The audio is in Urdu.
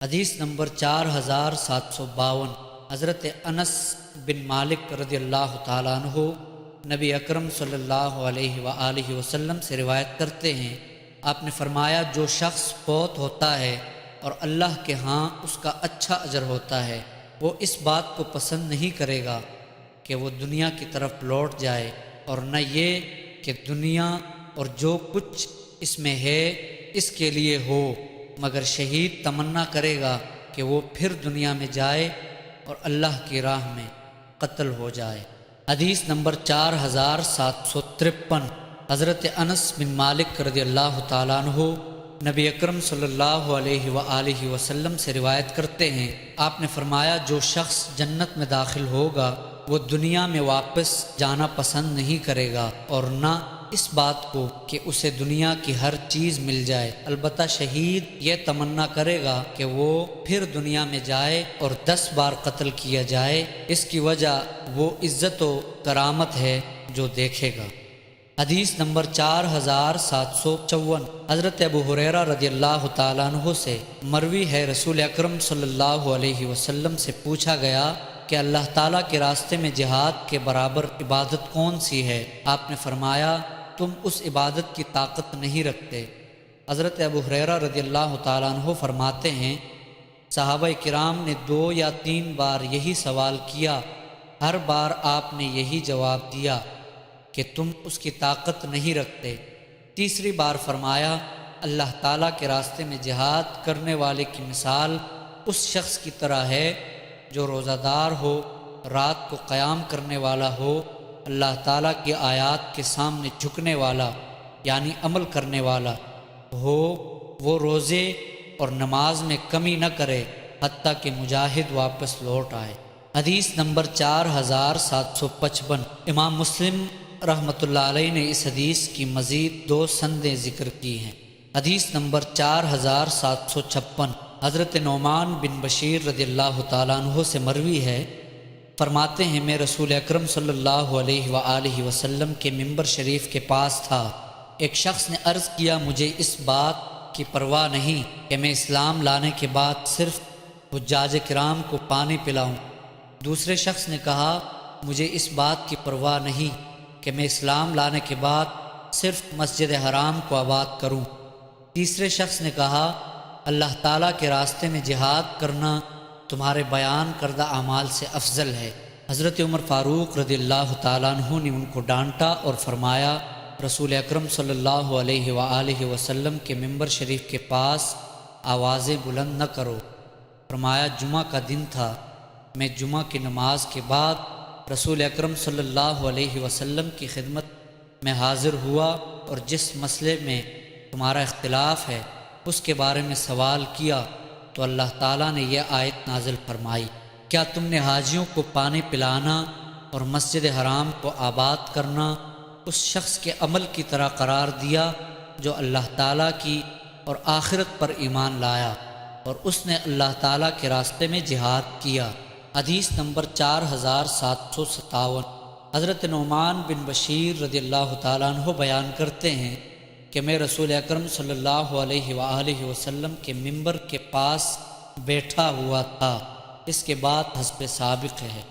حدیث نمبر 4752 حضرت انس بن مالک رضی اللہ تعالیٰ عنہ نبی اکرم صلی اللہ علیہ وآلہ وسلم سے روایت کرتے ہیں، آپ نے فرمایا جو شخص فوت ہوتا ہے اور اللہ کے ہاں اس کا اچھا اجر ہوتا ہے، وہ اس بات کو پسند نہیں کرے گا کہ وہ دنیا کی طرف لوٹ جائے، اور نہ یہ کہ دنیا اور جو کچھ اس میں ہے اس کے لیے ہو، مگر شہید تمنا کرے گا کہ وہ پھر دنیا میں جائے اور اللہ کی راہ میں قتل ہو جائے۔ حدیث نمبر 4753 حضرت انس بن مالک رضی اللہ تعالیٰ عنہ نبی اکرم صلی اللہ علیہ وآلہ وسلم سے روایت کرتے ہیں، آپ نے فرمایا جو شخص جنت میں داخل ہوگا وہ دنیا میں واپس جانا پسند نہیں کرے گا، اور نہ اس بات کو کہ اسے دنیا کی ہر چیز مل جائے، البتہ شہید یہ تمنا کرے گا کہ وہ پھر دنیا میں جائے اور 10 بار قتل کیا جائے، اس کی وجہ وہ عزت و کرامت ہے جو دیکھے گا۔ حدیث نمبر 4754 حضرت ابو ہریرہ رضی اللہ تعالیٰ عنہ سے مروی ہے، رسول اکرم صلی اللہ علیہ وسلم سے پوچھا گیا کہ اللہ تعالیٰ کے راستے میں جہاد کے برابر عبادت کون سی ہے؟ آپ نے فرمایا تم اس عبادت کی طاقت نہیں رکھتے۔ حضرت ابو ہریرہ رضی اللہ تعالیٰ عنہ فرماتے ہیں صحابہ کرام نے 2 یا 3 بار یہی سوال کیا، ہر بار آپ نے یہی جواب دیا کہ تم اس کی طاقت نہیں رکھتے۔ تیسری بار فرمایا اللہ تعالیٰ کے راستے میں جہاد کرنے والے کی مثال اس شخص کی طرح ہے جو روزہ دار ہو، رات کو قیام کرنے والا ہو، اللہ تعالیٰ کی آیات کے سامنے جھکنے والا یعنی عمل کرنے والا ہو، وہ روزے اور نماز میں کمی نہ کرے حتیٰ کہ مجاہد واپس لوٹ آئے۔ حدیث نمبر 4755 امام مسلم رحمۃ اللہ علیہ نے اس حدیث کی مزید 2 سندیں ذکر کی ہیں۔ حدیث نمبر 4756 حضرت نعمان بن بشیر رضی اللہ تعالیٰ عنہ سے مروی ہے، فرماتے ہیں میں رسول اکرم صلی اللہ علیہ وآلہ وسلم کے ممبر شریف کے پاس تھا، ایک شخص نے عرض کیا مجھے اس بات کی پرواہ نہیں کہ میں اسلام لانے کے بعد صرف حجاج کرام کو پانی پلاؤں۔ دوسرے شخص نے کہا مجھے اس بات کی پرواہ نہیں کہ میں اسلام لانے کے بعد صرف مسجد حرام کو آباد کروں۔ تیسرے شخص نے کہا اللہ تعالیٰ کے راستے میں جہاد کرنا تمہارے بیان کردہ اعمال سے افضل ہے۔ حضرت عمر فاروق رضی اللہ تعالیٰ عنہ نے ان کو ڈانٹا اور فرمایا رسول اکرم صلی اللہ علیہ وآلہ وسلم کے ممبر شریف کے پاس آوازیں بلند نہ کرو۔ فرمایا جمعہ کا دن تھا، میں جمعہ کی نماز کے بعد رسول اکرم صلی اللہ علیہ وسلم کی خدمت میں حاضر ہوا اور جس مسئلے میں تمہارا اختلاف ہے اس کے بارے میں سوال کیا تو اللہ تعالیٰ نے یہ آیت نازل فرمائی، کیا تم نے حاجیوں کو پانی پلانا اور مسجد حرام کو آباد کرنا اس شخص کے عمل کی طرح قرار دیا جو اللہ تعالیٰ کی اور آخرت پر ایمان لایا اور اس نے اللہ تعالیٰ کے راستے میں جہاد کیا۔ حدیث نمبر 4757 حضرت نعمان بن بشیر رضی اللہ تعالیٰ عنہ بیان کرتے ہیں کہ میں رسول اکرم صلی اللہ علیہ وآلہ وسلم کے ممبر کے پاس بیٹھا ہوا تھا، اس کے بعد حسب سابق ہے۔